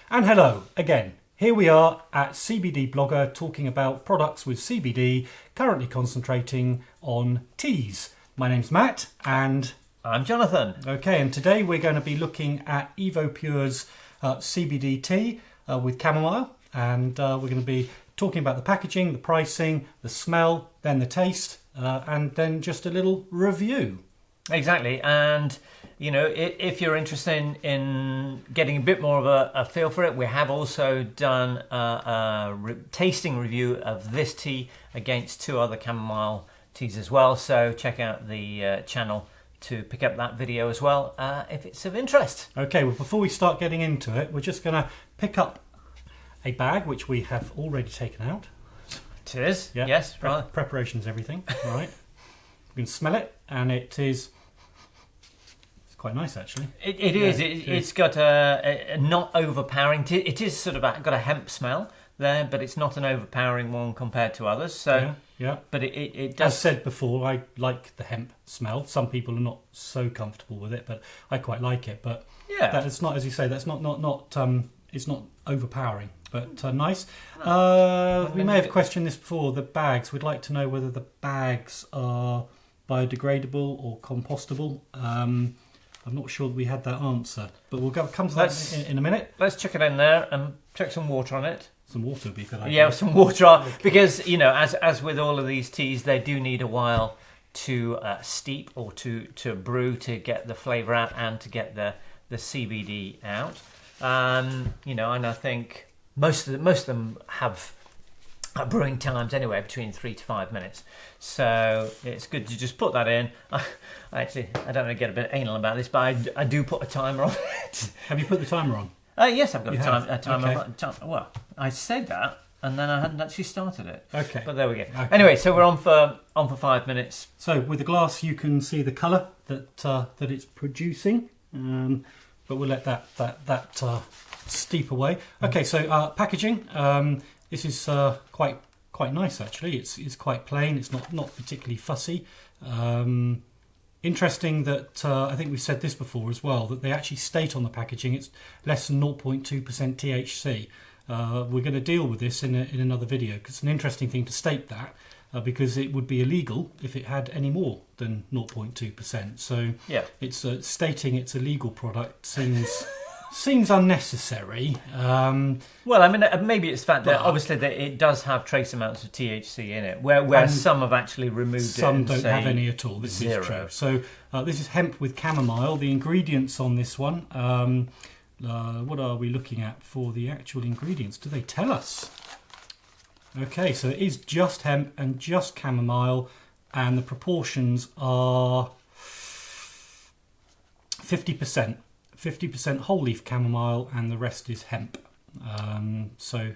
And hello again. Here we are at CBD Blogger talking about products with CBD, currently concentrating on teas. My name's Matt and I'm Jonathan. Okay, and today we're going to be looking at Evopure's CBD tea with chamomile, and we're going to be talking about the packaging, the pricing, the smell, then the taste, and then just a little review. Exactly, and you know, if you're interested in getting a bit more of a feel for it, we have also done a tasting review of this tea against two other chamomile teas as well, so check out the channel to pick up that video as well if it's of interest. Okay, well before we start getting into it, we're just going to pick up a bag which we have already taken out. It is? Yeah. Yes, right. Preparation's everything, all right. You can smell it, and it's quite nice actually. It is. It's got a not overpowering. It is sort of got a hemp smell there, but it's not an overpowering one compared to others. So yeah. But it does. As said before, I like the hemp smell. Some people are not so comfortable with it, but I quite like it. But yeah, that's not, as you say, that's not it's not overpowering, but nice. We may have questioned this before. The bags. We'd like to know whether the bags are biodegradable or compostable. I'm not sure that we had that answer, but we'll come to that in a minute. Let's chuck it in there and chuck some water on it. Some water would be a good idea. Yeah, some water on, because you know, as with all of these teas, they do need a while to steep or to brew to get the flavour out and to get the CBD out. You know, and I think most of them have brewing times anyway between 3 to 5 minutes, so it's good to just put that in. I don't want to get a bit anal about this, but I do put a timer on it. Have you put the timer on? Yes, I've got a timer. Okay. Well, I said that, and then I hadn't actually started it. Okay. But there we go. Okay. Anyway, so we're on for 5 minutes. So with the glass, you can see the colour that it's producing, but we'll let that steep away. Okay, so packaging. This is quite nice actually. It's quite plain. It's not particularly fussy. Interesting that I think we've said this before as well, that they actually state on the packaging it's less than 0.2% THC. We're going to deal with this in another video, because it's an interesting thing to state that, because it would be illegal if it had any more than 0.2%. So yeah, it's stating it's a legal product seems unnecessary. Well, I mean, maybe it's the fact that obviously that it does have trace amounts of THC in it, where some have actually removed it. Some don't have any at all. This is true. So this is hemp with chamomile. The ingredients on this one, what are we looking at for the actual ingredients? Do they tell us? Okay, so it is just hemp and just chamomile, and the proportions are 50%. 50% whole leaf chamomile and the rest is hemp. So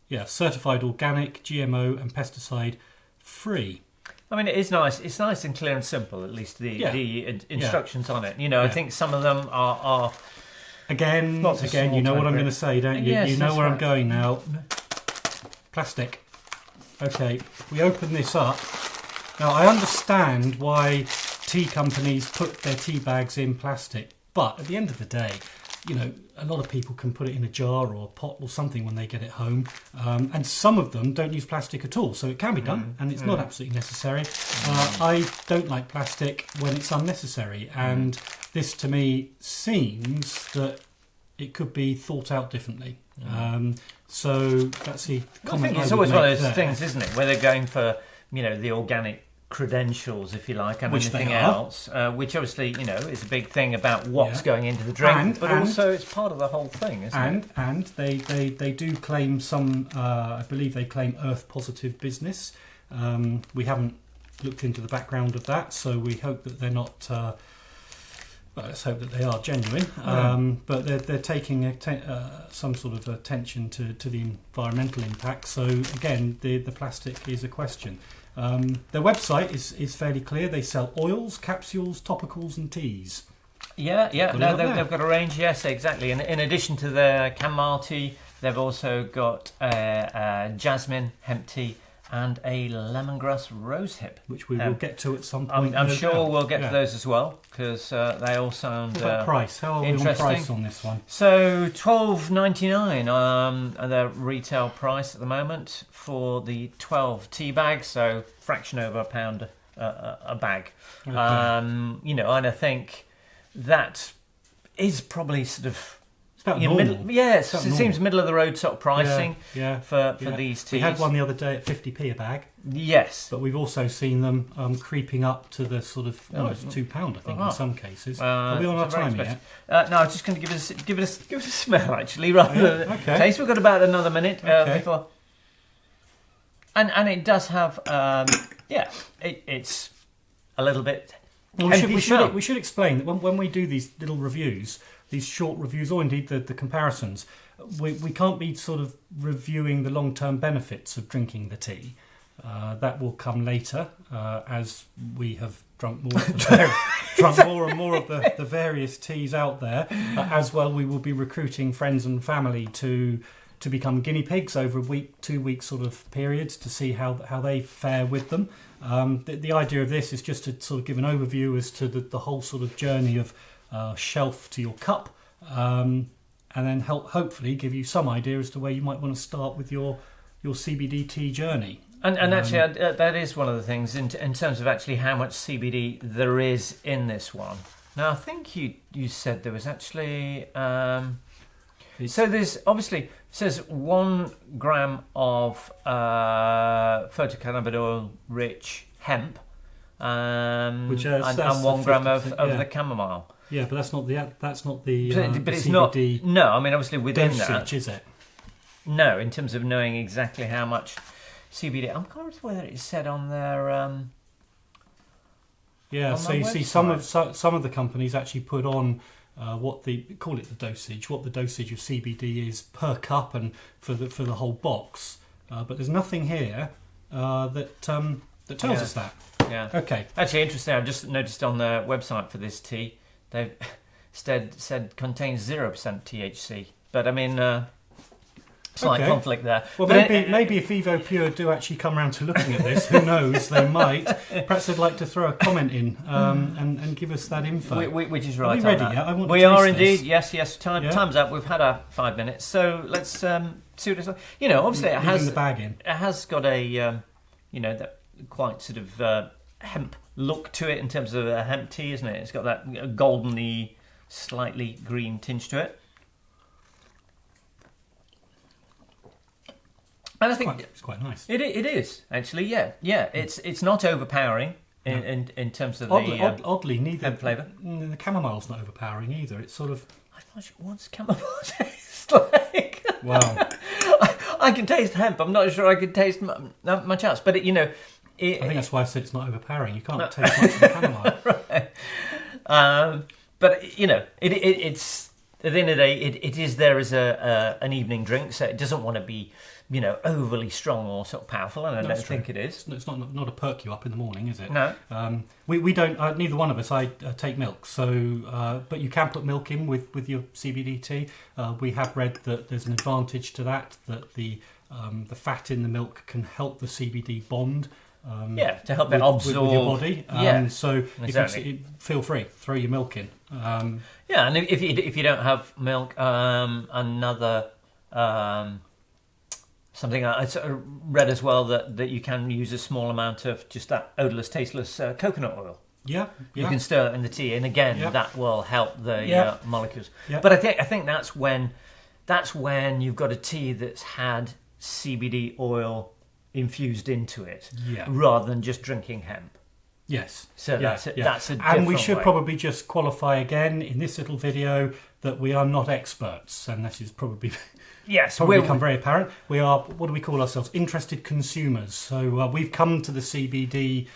yeah, certified organic, GMO and pesticide free. I mean, it is nice. It's nice and clear and simple. At least the instructions on it. You know, I think some of them are again. You know what I'm going to say, don't you? Yes, you know where right. I'm going now. Plastic. Okay, if we open this up now, I understand why tea companies put their tea bags in plastic. But at the end of the day, you know, a lot of people can put it in a jar or a pot or something when they get it home. And some of them don't use plastic at all. So it can be done, and it's not absolutely necessary. I don't like plastic when it's unnecessary. And this, to me, seems that it could be thought out differently. So that's the comment. I think it's always one of those things, isn't it, where they're going for, you know, the organic credentials, if you like, and anything else, which obviously, you know, is a big thing about what's going into the drink, but also it's part of the whole thing, isn't it? And they do claim some, I believe they claim earth positive business. We haven't looked into the background of that, so we hope that they're not. Well, let's hope that they are genuine, but they're taking some sort of attention to the environmental impact. So again, the plastic is a question. Their website is fairly clear. They sell oils, capsules, topicals and teas. Yeah. No, they've got a range, yes, exactly. And in addition to the chamomile tea, they've also got jasmine hemp tea and a lemongrass rosehip. Which we will get to at some point. I'm sure we'll get to those as well, because they all sound what about price? How are we on interesting. price on this one? So $12.99 the retail price at the moment for the 12 tea bags, so fraction over £1 a bag. Okay. And I think that is probably sort of... It's about normal. It seems middle of the road sort of pricing for these teas. We had one the other day at 50p a bag. Yes. But we've also seen them creeping up to the sort of almost £2, I think, in some cases. Are we on our time yet? No, I'm just going to give it a smell, actually, rather than taste. We've got about another minute before. And it does have, it's a little bit... Well, we should explain that when we do these little reviews, these short reviews, or indeed the comparisons, we can't be sort of reviewing the long-term benefits of drinking the tea. That will come later as we have drunk more and more of the various teas out there. As well, we will be recruiting friends and family to become guinea pigs over a week, 2 week sort of periods to see how they fare with them. The idea of this is just to sort of give an overview as to the whole sort of journey of shelf to your cup, and then hopefully give you some idea as to where you might want to start with your CBD tea journey. And actually, that is one of the things in terms of actually how much CBD there is in this one. Now, I think you said there was actually... so there's obviously... It says 1 gram of photocannabinoid oil-rich hemp, and 1 gram of the chamomile. Yeah, but that's not the but it's CBD not. No, I mean obviously within dosage, that, is it? No, in terms of knowing exactly how much CBD. I'm not sure whether it said on their. So you see some of the companies actually put on. What the dosage of CBD is per cup and for the whole box, but there's nothing here that tells us that. Yeah. Okay. Actually, interesting. I've just noticed on the website for this tea, they've said contains 0% THC. But I mean, slight conflict there. Well, but maybe if Evopure do actually come around to looking at this, who knows? They might. Perhaps they'd like to throw a comment in and give us that info. Which is right. Are we ready yet? We are indeed. This. Yes. Time's up. We've had our 5 minutes, so let's see what it's like. Obviously it has the bag in. It has got a that quite sort of hemp look to it in terms of a hemp tea, isn't it? It's got that goldenly, slightly green tinge to it. And I think it's quite nice. It is actually, yeah. It's not overpowering in terms of oddly, neither hemp flavour. The chamomile's not overpowering either. It's sort of. I'm not sure what's chamomile taste like. Wow. I can taste hemp. I'm not sure I can taste much else, but I think that's why I said it's not overpowering. You can't taste much of the chamomile. Right. But it's at the end of the day, it is there as an evening drink, so it doesn't want to be overly strong or sort of powerful, and I don't think it is. It's not a perk you up in the morning, is it? No. We don't. Neither one of us. I take milk, so but you can put milk in with your CBD tea. We have read that there's an advantage to that the fat in the milk can help the CBD bond. To help it absorb with your body. So exactly. if you feel free, throw your milk in. And if you don't have milk, another something I read as well that you can use a small amount of just that odourless, tasteless coconut oil. Yeah. You can stir it in the tea, and again that will help the molecules. Yeah. But I think that's when you've got a tea that's had CBD oil infused into it, rather than just drinking hemp. Yes. So that's a different and we should way. probably just qualify again in this little video that we are not experts, and this is probably become very apparent. We are, what do we call ourselves? Interested consumers. So we've come to the CBD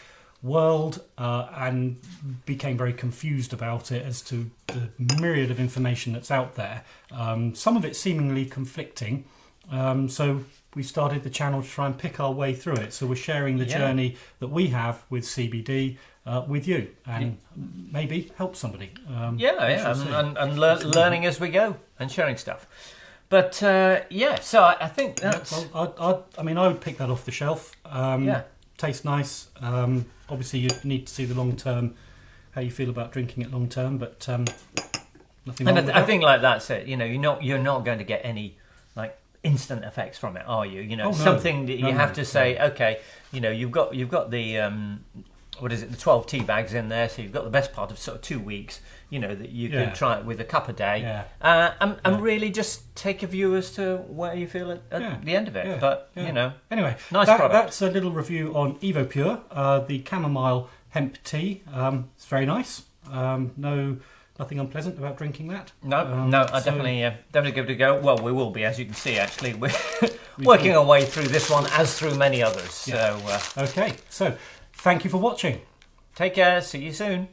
world and became very confused about it as to the myriad of information that's out there. Some of it seemingly conflicting. So we started the channel to try and pick our way through it. So we're sharing the journey that we have with CBD with you, and maybe help somebody. And learning as we go and sharing stuff. But yeah, so I think that's I mean, I would pick that off the shelf. yeah. Tastes nice. Obviously, you need to see the long term, how you feel about drinking it long term. But nothing. And wrong with I that. think like that's it. You know, you're not going to get any like instant effects from it, are you? You know, Oh, no. something that you No, have no, to say, okay, you know, you've got the what is it, the 12 tea bags in there, so you've got the best part of sort of 2 weeks. You know, that you Yeah. can try it with a cup a day, Yeah. and really just take a view as to where you feel at Yeah. the end of it. Yeah. But Yeah. you know, Anyway, nice product. that's a little review on Evopure, the chamomile hemp tea. It's very nice. Nothing unpleasant about drinking that. No, I definitely give it a go. Well, we will be, as you can see. Actually, we're working our way through this one as through many others. Yeah. So, Okay, so thank you for watching. take care. See you soon.